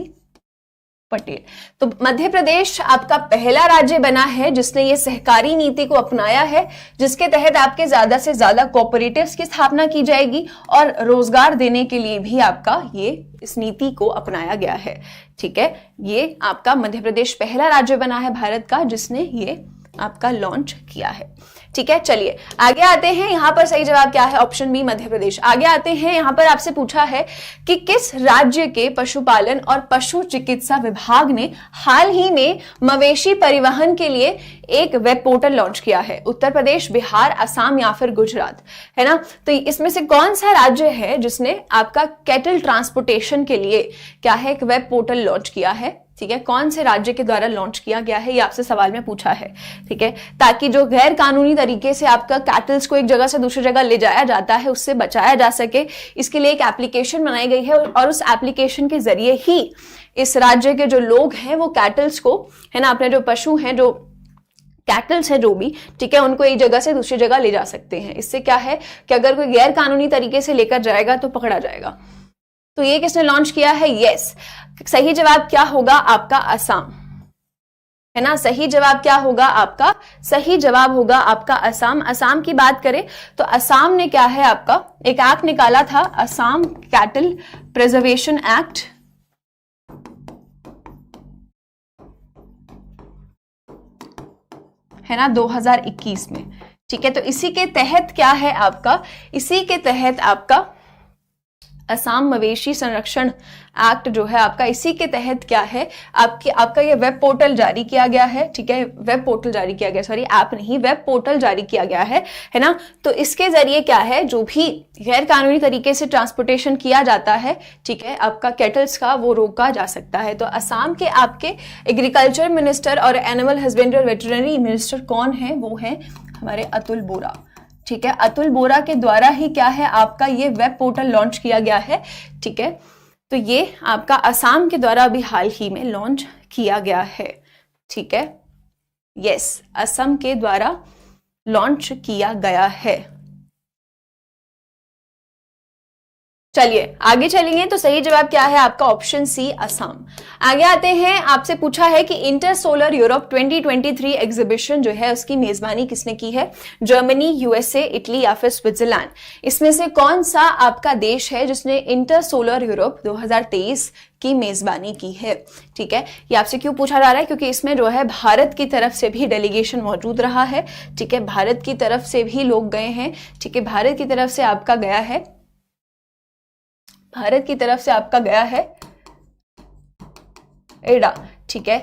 Speaker 1: पटेल। तो मध्य प्रदेश आपका पहला राज्य बना है जिसने ये सहकारी नीति को अपनाया है, जिसके तहत आपके ज्यादा से ज्यादा कोऑपरेटिव्स की स्थापना की जाएगी और रोजगार देने के लिए भी आपका ये इस नीति को अपनाया गया है। ठीक है, ये आपका मध्य प्रदेश पहला राज्य बना है भारत का जिसने ये आपका लॉन्च किया है। ठीक है, चलिए आगे आते हैं। यहां पर सही जवाब क्या है? Option B Madhya Pradesh. आगे आते हैं, यहां पर आपसे पूछा है कि किस राज्य के पशुपालन और पशु चिकित्सा विभाग ने हाल ही में मवेशी परिवहन के लिए एक वेब पोर्टल लॉन्च किया है? उत्तर प्रदेश, बिहार, असम या फिर गुजरात, है ना? तो इसमें से कौन सा राज्य है जिसने आपका कैटल ट्रांसपोर्टेशन के लिए क्या है एक वेब पोर्टल लॉन्च किया है? ठीक है, कौन से राज्य के द्वारा लॉन्च किया गया है, ये आपसे सवाल में पूछा है। ठीक है, ताकि जो गैर कानूनी तरीके से आपका कैटल्स को एक जगह से दूसरी जगह ले जाया जाता है उससे बचाया जा सके, इसके लिए एक एप्लीकेशन बनाई गई है और उस एप्लीकेशन के जरिए ही इस राज्य के जो लोग हैं वो कैटल्स को, है ना, अपने जो पशु हैं, जो कैटल्स है जो भी, ठीक है, उनको एक जगह से दूसरी जगह ले जा सकते हैं। इससे क्या है कि अगर कोई गैर कानूनी तरीके से लेकर जाएगा तो पकड़ा जाएगा। तो ये किसने लॉन्च किया है? यस, सही जवाब क्या होगा आपका? असम, है ना? सही जवाब क्या होगा आपका? सही जवाब होगा आपका असम। असम की बात करें तो असम ने क्या है आपका एक एक्ट निकाला था, असम कैटल प्रिजर्वेशन एक्ट, है ना, 2021 में। ठीक है, तो इसी के तहत क्या है आपका, इसी के तहत आपका असम मवेशी संरक्षण एक्ट जो है आपका, इसी के तहत क्या है आपका ये वेब पोर्टल जारी किया गया है। ठीक है, वेब पोर्टल जारी किया गया, सॉरी ऐप नहीं, वेब पोर्टल जारी किया गया है ना? तो इसके जरिए क्या है, जो भी गैर कानूनी तरीके से ट्रांसपोर्टेशन किया जाता है, ठीक है, आपका कैटल्स का, वो रोका जा सकता है। तो असम के आपके एग्रीकल्चर मिनिस्टर और एनिमल हस्बेंड्री और वेटरनरी मिनिस्टर कौन है? वो है हमारे अतुल बोरा। ठीक है, अतुल बोरा के द्वारा ही क्या है आपका ये वेब पोर्टल लॉन्च किया गया है। ठीक है, तो ये आपका असम के द्वारा अभी हाल ही में लॉन्च किया गया है। ठीक है, यस, असम के द्वारा लॉन्च किया गया है। चलिए आगे चलेंगे, तो सही जवाब क्या है आपका? Option C Assam. आगे आते हैं, आपसे पूछा है कि इंटर सोलर यूरोप 2023 एग्जीबिशन जो है उसकी मेजबानी किसने की है? जर्मनी, यूएसए, इटली या फिर स्विट्जरलैंड। इसमें से कौन सा आपका देश है जिसने इंटर सोलर यूरोप 2023 की मेजबानी की है? ठीक है, ये आपसे क्यों पूछा जा रहा है? क्योंकि इसमें जो है भारत की तरफ से भी डेलीगेशन मौजूद रहा है। ठीक है, भारत की तरफ से भी लोग गए हैं। ठीक है, भारत की तरफ से आपका गया है, भारत की तरफ से आपका गया है एडा। ठीक है,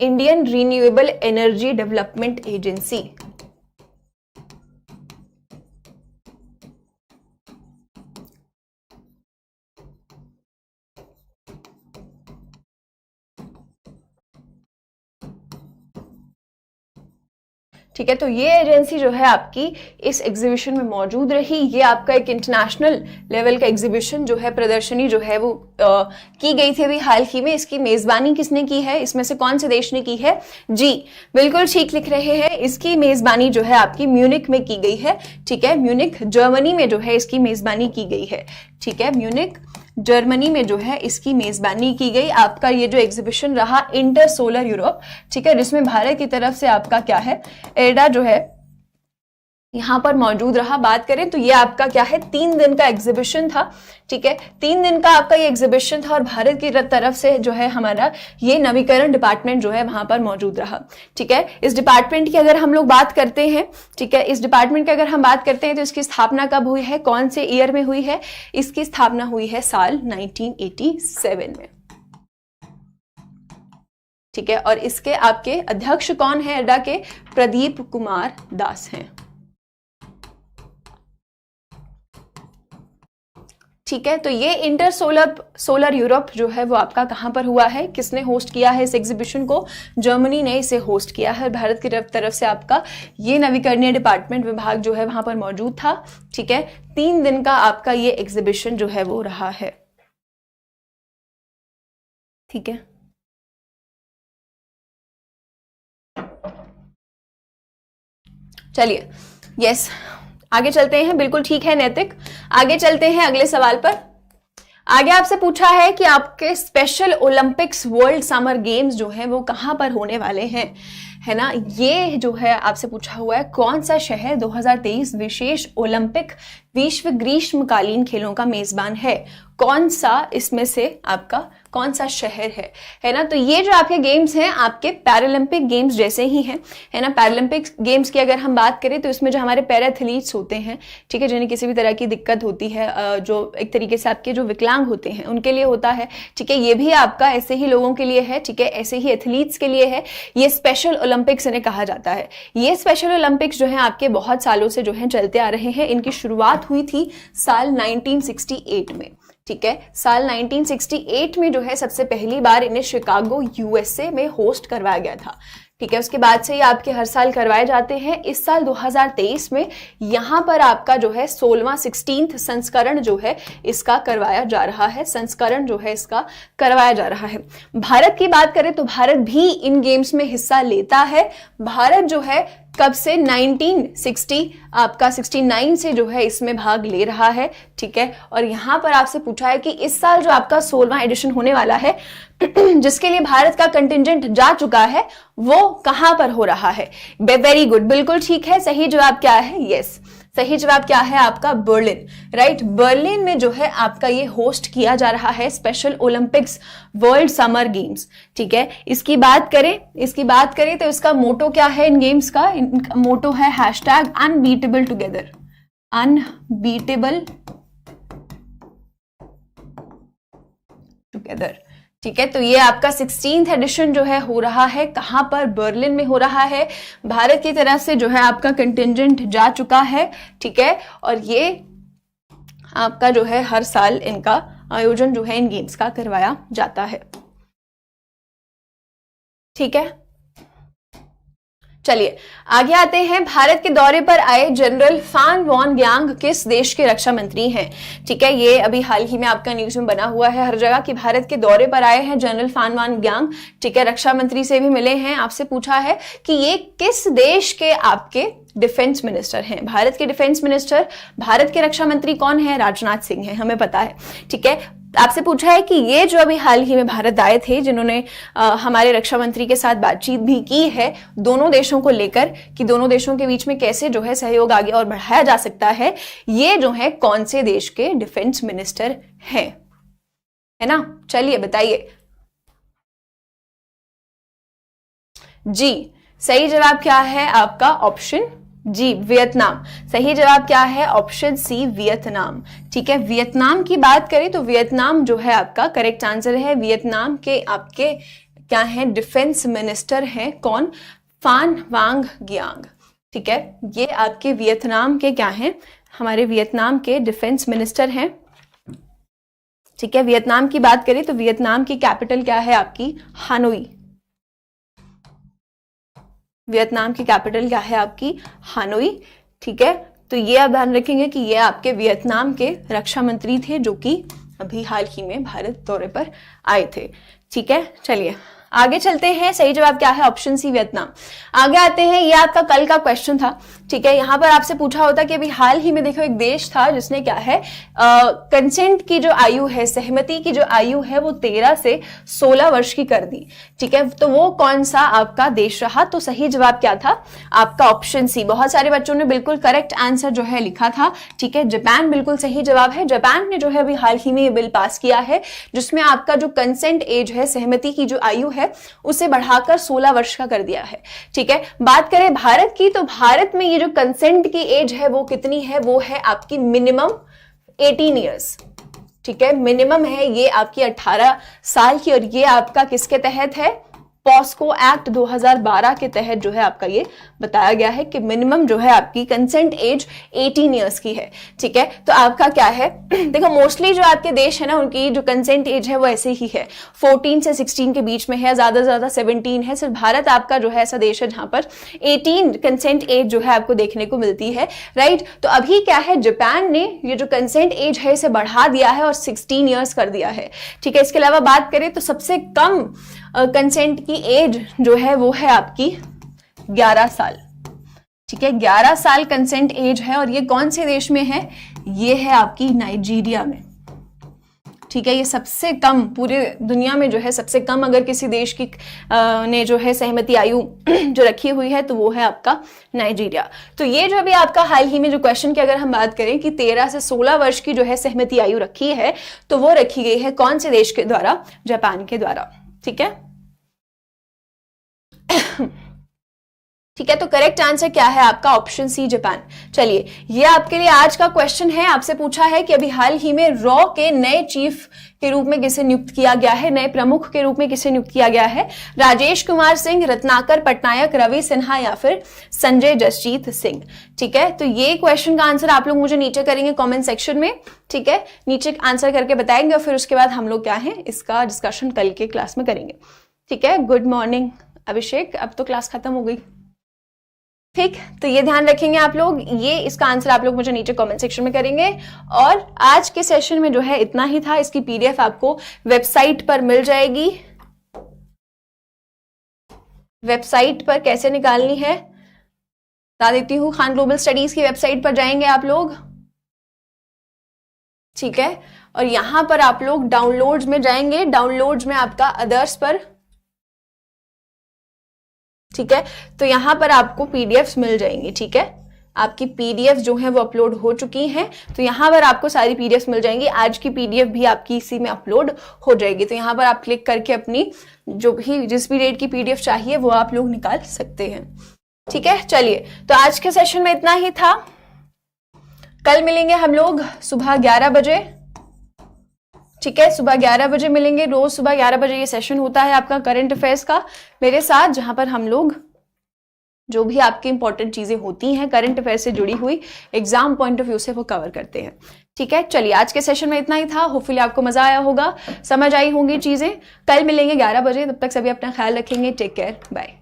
Speaker 1: Indian renewable energy development agency. ठीक है, तो ये एजेंसी जो है आपकी इस एग्जीबिशन में मौजूद रही। ये आपका एक इंटरनेशनल लेवल का एग्जीबिशन जो है, प्रदर्शनी जो है वो की गई थी अभी हाल ही में। इसकी मेजबानी किसने की है? इसमें से कौन से देश ने की है? जी बिल्कुल ठीक लिख रहे हैं, इसकी मेजबानी जो है आपकी म्यूनिक में की गई है। ठीक है, म्यूनिक जर्मनी में जो है इसकी मेजबानी की गई है। ठीक है, म्यूनिक जर्मनी में जो है इसकी मेजबानी की गई। आपका ये जो एग्जीबिशन रहा इंटर सोलर यूरोप, ठीक है, जिसमें भारत की तरफ से आपका क्या है एडा जो है यहां पर मौजूद रहा। बात करें तो ये आपका क्या है 3 दिन का एग्जीबिशन था। ठीक है, 3 दिन का आपका ये एग्जीबिशन था और भारत की तरफ से जो है हमारा ये नवीकरण डिपार्टमेंट जो है वहां पर मौजूद रहा। ठीक है, इस डिपार्टमेंट की अगर हम लोग बात करते हैं, ठीक है, इस डिपार्टमेंट की अगर हम बात करते हैं तो इसकी स्थापना कब हुई है, कौन से ईयर में हुई है? इसकी स्थापना हुई है साल 1987 में। ठीक है, और इसके आपके अध्यक्ष कौन है एडा के? प्रदीप कुमार दास हैं। ठीक है, तो ये इंटर सोलर यूरोप जो है वो आपका कहाँ पर हुआ है, किसने होस्ट किया है इस एग्जीबिशन को? जर्मनी ने इसे होस्ट किया है। भारत की तरफ से आपका ये नवीकरणीय डिपार्टमेंट विभाग जो है वहां पर मौजूद था। ठीक है, 3 दिन का आपका ये एग्जीबिशन जो है वो रहा है। ठीक है, चलिए, यस, आगे चलते हैं। बिल्कुल ठीक है नैतिक, आगे चलते हैं अगले सवाल पर। आगे आपसे पूछा है कि आपके special Olympics world summer games जो है वो कहां पर होने वाले हैं, है ना। ये जो है आपसे पूछा हुआ है कौन सा शहर 2023 विशेष ओलंपिक विश्व ग्रीष्मकालीन खेलों का मेजबान है, कौन सा इसमें से आपका कौन सा शहर है ना। तो ये जो आपके गेम्स हैं आपके पैरालंपिक गेम्स जैसे ही हैं, है ना। पैरालंपिक गेम्स की अगर हम बात करें तो इसमें जो हमारे पैराथलीट्स होते हैं, ठीक है, जिन्हें किसी भी तरह की दिक्कत होती है, जो एक तरीके से आपके जो विकलांग होते हैं उनके लिए होता है। ठीक है, ये भी आपका ऐसे ही लोगों के लिए है। ठीक है, ऐसे ही एथलीट्स के लिए है। ये स्पेशल ओलंपिक्स इन्हें कहा जाता है। ये स्पेशल ओलंपिक्स जो है आपके बहुत सालों से जो है चलते आ रहे हैं। इनकी शुरुआत हुई थी साल 1968 में। ठीक है, साल 1968 में जो है सबसे पहली बार इन्हें शिकागो यूएसए में होस्ट करवाया गया था। ठीक है, उसके बाद से ये आपके हर साल करवाए जाते हैं। इस साल 2023 में यहाँ पर आपका जो है 16वां संस्करण जो है इसका करवाया जा रहा है, संस्करण जो है इसका करवाया जा रहा है। भारत की बात करें तो भारत भी इन गेम्स में हिस्सा लेता है। भारत जो है कब से 1969 से जो है इसमें भाग ले रहा है। ठीक है, और यहां पर आपसे पूछा है कि इस साल जो आपका 16वां एडिशन होने वाला है जिसके लिए भारत का कंटिजेंट जा चुका है वो कहां पर हो रहा है? वेरी गुड, बिल्कुल ठीक है। सही जवाब क्या है? यस, सही जवाब क्या है आपका? Berlin, right. बर्लिन में जो है आपका ये होस्ट किया जा रहा है special Olympics world summer games. ठीक है, इसकी बात करें तो इसका मोटो क्या है इन गेम्स का? इनका मोटो है #अनबीटेबल टुगेदर, अनबीटेबल टुगेदर। ठीक है, तो ये आपका 16th एडिशन जो है हो रहा है कहां पर? बर्लिन में हो रहा है। भारत की तरफ से जो है आपका कंटिजेंट जा चुका है। ठीक है, और ये आपका जो है हर साल इनका आयोजन जो है इन गेम्स का करवाया जाता है। ठीक है, चलिए आगे आते हैं। भारत के दौरे पर आए जनरल फान वॉन ग्यांग किस देश के रक्षा मंत्री हैं? ठीक है, ये अभी हाल ही में आपका न्यूज में बना हुआ है हर जगह कि भारत के दौरे पर आए हैं जनरल फान वॉन ग्यांग। ठीक है, रक्षा मंत्री से भी मिले हैं। आपसे पूछा है कि ये किस देश के आपके डिफेंस मिनिस्टर हैं? भारत के डिफेंस मिनिस्टर, भारत के रक्षा मंत्री कौन है? राजनाथ सिंह है, हमें पता है। ठीक है, आपसे पूछा है कि ये जो अभी हाल ही में भारत आए थे जिन्होंने हमारे रक्षा मंत्री के साथ बातचीत भी की है दोनों देशों को लेकर कि दोनों देशों के बीच में कैसे जो है सहयोग आगे और बढ़ाया जा सकता है, ये जो है कौन से देश के डिफेंस मिनिस्टर हैं, है ना। चलिए बताइए जी। सही जवाब क्या है आपका? Option G, Vietnam. सही जवाब क्या है? Option C, Vietnam. ठीक है, वियतनाम की बात करें तो वियतनाम जो है आपका करेक्ट आंसर है। वियतनाम के आपके क्या है? डिफेंस मिनिस्टर हैं कौन? फान वांग ग्यांग। ठीक है, ये आपके वियतनाम के क्या हैं? हमारे वियतनाम के डिफेंस मिनिस्टर हैं। ठीक है, वियतनाम की बात करें तो वियतनाम की कैपिटल क्या है आपकी? हानोई। वियतनाम की कैपिटल क्या है आपकी? हानोई। ठीक है, तो ये आप ध्यान रखेंगे कि ये आपके वियतनाम के रक्षा मंत्री थे जो कि अभी हाल ही में भारत दौरे पर आए थे। ठीक है, चलिए आगे चलते हैं। सही जवाब क्या है? Option C, Vietnam. आगे आते हैं, ये आपका कल का क्वेश्चन था। ठीक है, यहां पर आपसे पूछा होता कि अभी हाल ही में देखो एक देश था जिसने क्या है कंसेंट की जो आयु है, सहमति की जो आयु है वो 13 से 16 वर्ष की कर दी। ठीक है, तो वो कौन सा आपका देश रहा? तो सही जवाब क्या था आपका? Option C. बहुत सारे बच्चों ने बिल्कुल करेक्ट आंसर जो है लिखा था। ठीक है, जापान बिल्कुल सही जवाब है। जापान ने जो है अभी हाल ही में ये बिल पास किया है जिसमें आपका जो कंसेंट एज है, सहमति की जो आयु है, उसे बढ़ाकर 16 वर्ष का कर दिया है। ठीक है, बात करें भारत की तो भारत में ये जो कंसेंट की एज है वो कितनी है? वो है आपकी मिनिमम 18 ईयर्स। ठीक है, मिनिमम है ये आपकी 18 साल की, और ये आपका किसके तहत है? पॉस्को एक्ट 2012 के तहत जो है आपका ये बताया गया है कि मिनिमम जो है आपकी कंसेंट एज 18 ईयर्स की है, ठीक है। तो आपका क्या है, देखो मोस्टली जो आपके देश है ना उनकी जो कंसेंट एज है वो ऐसे ही है, 14 से 16 के बीच में है, ज्यादा से ज्यादा 17 है। सिर्फ भारत आपका जो है ऐसा देश है जहां पर 18 कंसेंट एज जो है आपको देखने को मिलती है, राइट। तो अभी क्या है, जापान ने ये जो कंसेंट एज है इसे बढ़ा दिया है और 16 ईयर्स कर दिया है, ठीक है। इसके अलावा बात करें तो सबसे कम कंसेंट की एज जो है वो है आपकी 11 साल, ठीक है। 11 साल कंसेंट एज है और ये कौन से देश में है, ये है आपकी नाइजीरिया में, ठीक है। ये सबसे कम पूरे दुनिया में जो है सबसे कम अगर किसी देश की ने जो है सहमति आयु जो रखी हुई है तो वो है आपका नाइजीरिया। तो ये जो अभी आपका हाल ही में जो क्वेश्चन की अगर हम बात करें कि 13 से 16 वर्ष की जो है सहमति आयु रखी है तो वो रखी गई है कौन से देश के द्वारा, जापान के द्वारा, ठीक है। ठीक है, तो करेक्ट आंसर क्या है आपका, ऑप्शन सी जापान। चलिए ये आपके लिए आज का क्वेश्चन है। आपसे पूछा है कि अभी हाल ही में रॉ के नए चीफ के रूप में किसे नियुक्त किया गया है, नए प्रमुख के रूप में किसे नियुक्त किया गया है, राजेश कुमार सिंह, रत्नाकर पटनायक, रवि सिन्हा या फिर संजय जसजीत सिंह, ठीक है। तो ये क्वेश्चन का आंसर आप लोग मुझे नीचे करेंगे कॉमेंट सेक्शन में, ठीक है। नीचे आंसर करके बताएंगे और फिर उसके बाद हम लोग क्या है इसका डिस्कशन कल के क्लास में करेंगे, ठीक है। गुड मॉर्निंग अभिषेक, अब तो क्लास खत्म हो गई, ठीक। तो ये ध्यान रखेंगे आप लोग, ये इसका आंसर आप लोग मुझे नीचे कमेंट सेक्शन में करेंगे। और आज के सेशन में जो है इतना ही था। इसकी पीडीएफ आपको वेबसाइट पर मिल जाएगी। वेबसाइट पर कैसे निकालनी है बता देती हूँ, खान ग्लोबल स्टडीज की वेबसाइट पर जाएंगे आप लोग, ठीक है। और यहां पर आप लोग डाउनलोड्स में जाएंगे, डाउनलोड्स में आपका अदर्स पर, ठीक है। तो यहां पर आपको पीडीएफ्स मिल जाएंगी, ठीक है। आपकी पीडीएफ जो है वो अपलोड हो चुकी हैं, तो यहां पर आपको सारी पीडीएफ मिल जाएंगी। आज की पीडीएफ भी आपकी इसी में अपलोड हो जाएगी, तो यहां पर आप क्लिक करके अपनी जो भी जिस भी डेट की पीडीएफ चाहिए वो आप लोग निकाल सकते हैं, ठीक है। चलिए तो आज के सेशन में इतना ही था। कल मिलेंगे हम लोग सुबह 11 बजे, ठीक है। सुबह 11 बजे मिलेंगे, रोज सुबह 11 बजे ये सेशन होता है आपका करंट अफेयर्स का मेरे साथ, जहां पर हम लोग जो भी आपकी इंपॉर्टेंट चीजें होती हैं करंट अफेयर से जुड़ी हुई एग्जाम पॉइंट ऑफ व्यू से वो कवर करते हैं, ठीक है। चलिए आज के सेशन में इतना ही था। होपफुली आपको मजा आया होगा, समझ आई होंगी चीजें। कल मिलेंगे 11 बजे, तब तक सभी अपना ख्याल रखेंगे। Take care, bye.